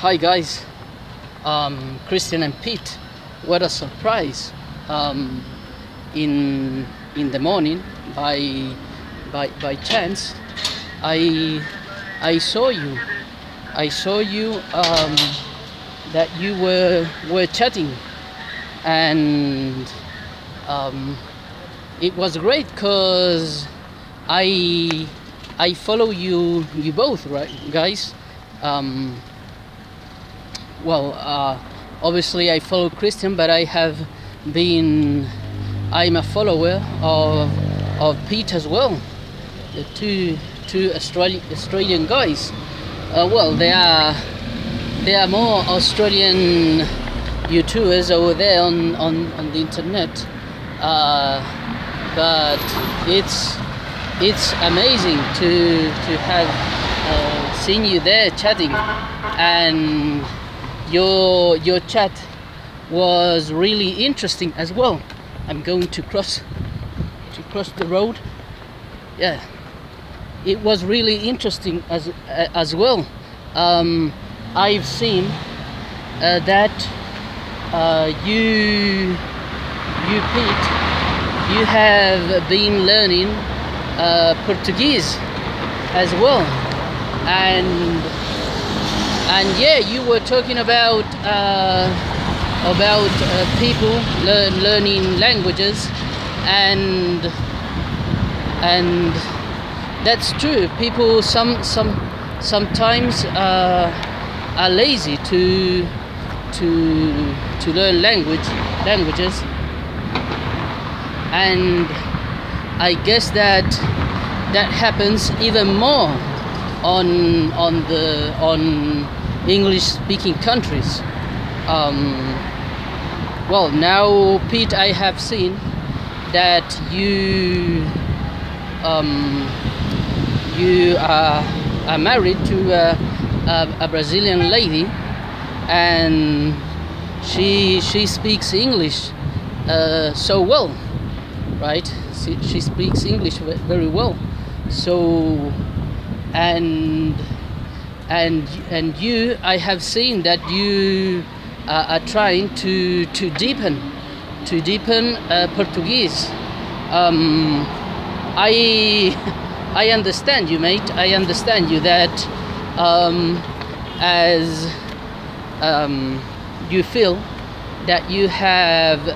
Hi guys, Christian and Pete. What a surprise! In the morning, by chance, I saw you. I saw you that you were chatting, and it was great because I follow you both, right, guys? Obviously I follow Christian, but I'm a follower of Pete as well. The two Australian guys. They are more Australian YouTubers over there on the internet. But it's amazing to have seen you there chatting, and your chat was really interesting as well. I'm going to cross the road. Yeah, it was really interesting as well. I've seen that you Pete, you have been learning Portuguese as well, and yeah, you were talking about people learning languages, and that's true. People sometimes are lazy to learn languages, and I guess that happens even more on English speaking countries. Now, Pete, I have seen that you are married to a Brazilian lady, and she speaks English so well, right? She speaks English very well. So and you, I have seen that you are trying to deepen Portuguese. I understand you, mate. I understand you that as you feel that you have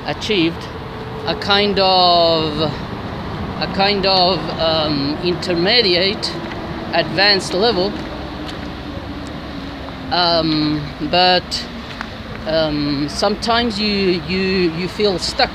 achieved a kind of intermediate advanced level, but sometimes you feel stuck.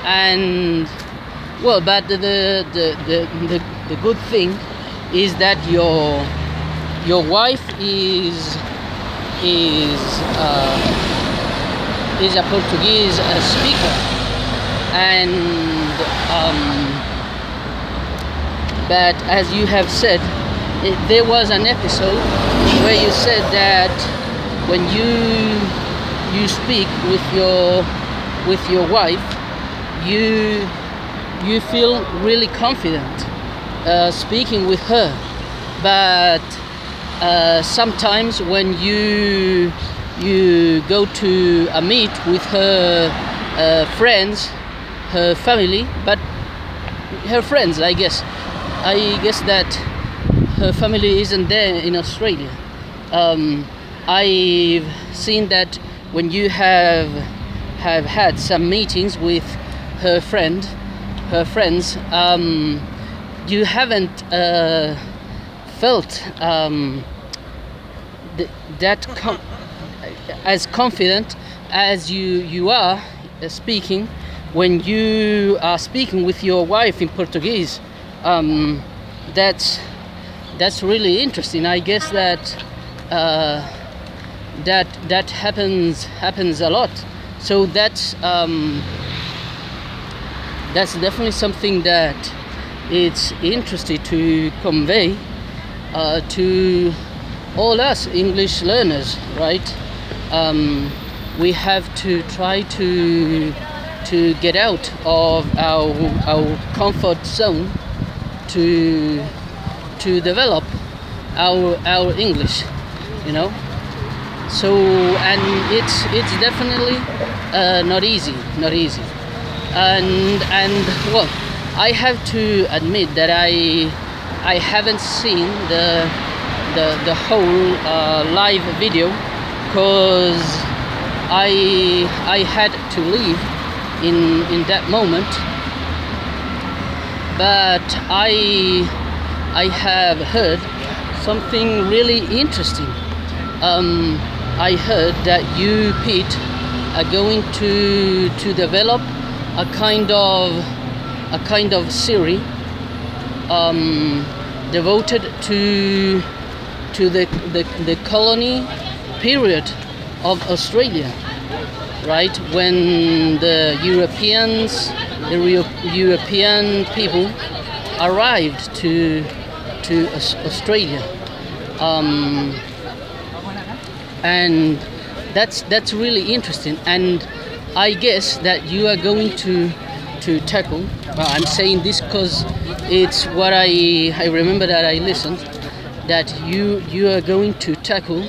And but the good thing is that your wife is a Portuguese speaker, and but as you have said, there was an episode where you said that when you speak with your wife, you feel really confident speaking with her, but sometimes when you go to a meet with her friends, her family, but her friends, I guess that her family isn't there in Australia. I've seen that when you have had some meetings with her friends, you haven't felt as confident as you are speaking when you are speaking with your wife in Portuguese. That's really interesting. I guess that that happens a lot. So that's definitely something that it's interesting to convey to all us English learners, right? We have to try to get out of our comfort zone to develop our English, you know. So, and it's definitely not easy, and well, I have to admit that I haven't seen the whole live video, because I had to leave in that moment. But I have heard something really interesting. I heard that you, Pete, are going to develop a kind of series devoted to the colony period of Australia, right? When the European people arrived to Australia, and that's really interesting. And I guess that you are going to tackle. I'm saying this because it's what I remember that I listened. That you are going to tackle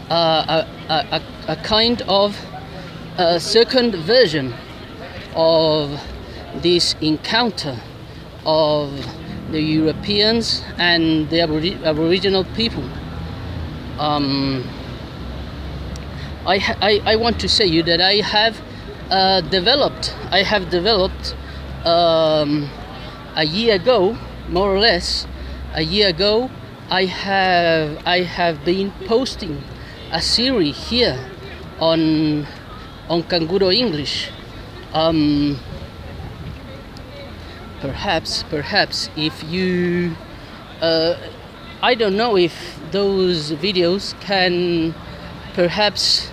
a kind of second version of this encounter of the Europeans and the Aboriginal people. I want to say you that I have developed a year ago, more or less a year ago, I have been posting a series here on Canguro English. Perhaps if you I don't know if those videos can perhaps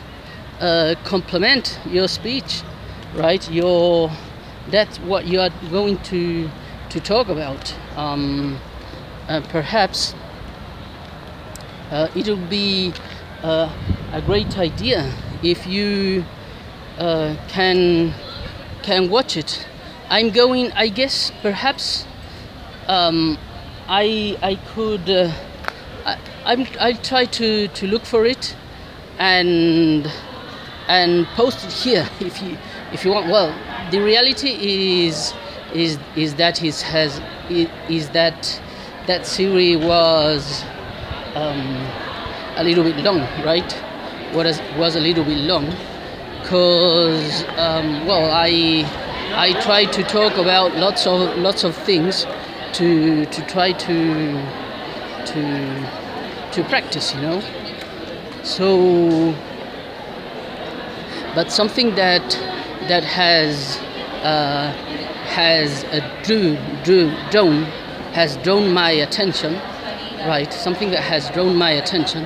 complement your speech, right? That's what you are going to talk about. Perhaps it would be a great idea if you can watch it. I guess perhaps I could I'll try to look for it and post it here if you want. Well, the reality is that that series was a little bit long, right? Was a little bit long, because well, I try to talk about lots of things to try to practice, you know. So, but something that has drawn my attention, right? Something that has drawn my attention,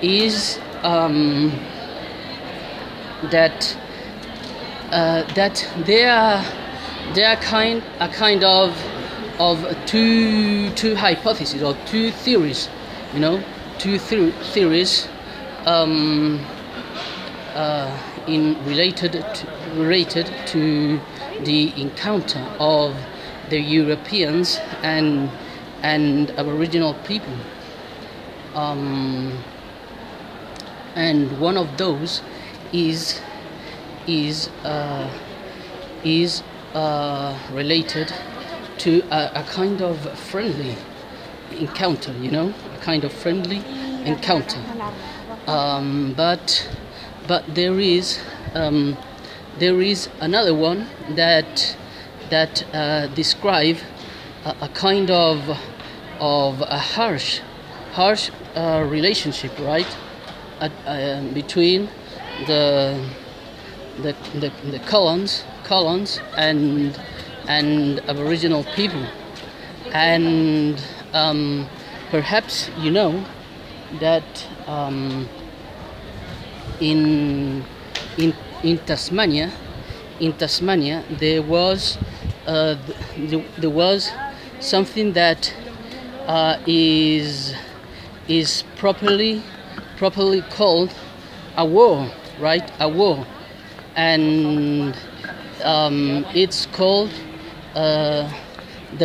is that there are a kind of two hypotheses or two theories, you know, theories related to the encounter of the Europeans and Aboriginal people, and one of those is related to a kind of friendly encounter, you know, a kind of friendly encounter. But there is another one that describe a kind of a harsh relationship, right, between the colons and Aboriginal people. And perhaps you know that in Tasmania there was something that is properly called a war, right? A war, and it's called the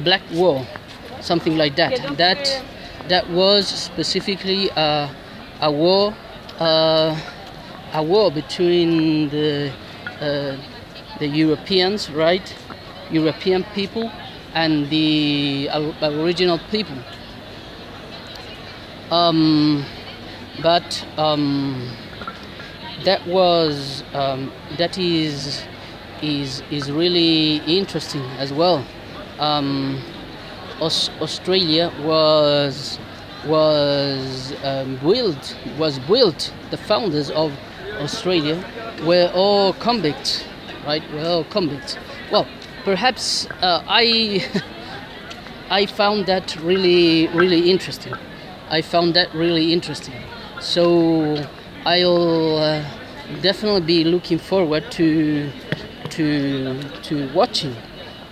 Black War, something like that. That was specifically a war between the Europeans, right? European people and the Aboriginal people. That is really interesting as well. Australia was built. The founders of Australia were all convicts, right? Were all convicts. Well, perhaps I found that really interesting. I found that really interesting. So I'll definitely be looking forward to watching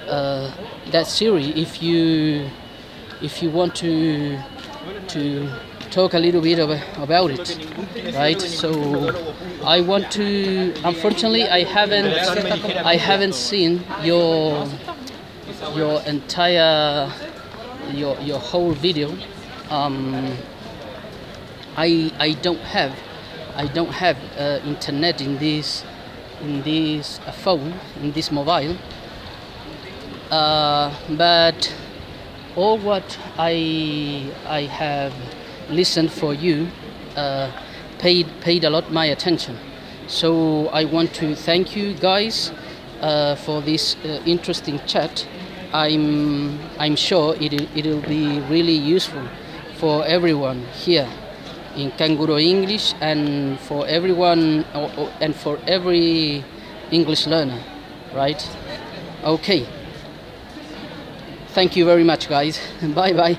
that series. If you want to talk a little bit about it, right? So I want to. Unfortunately, I haven't seen your entire your whole video. I don't have internet in this phone, in this mobile. But all what I have listened for you paid a lot my attention. So I want to thank you guys for this interesting chat. I'm sure it'll be really useful for everyone here in Kangaroo English, and for everyone and for every English learner, right? Okay. Thank you very much, guys. Bye bye.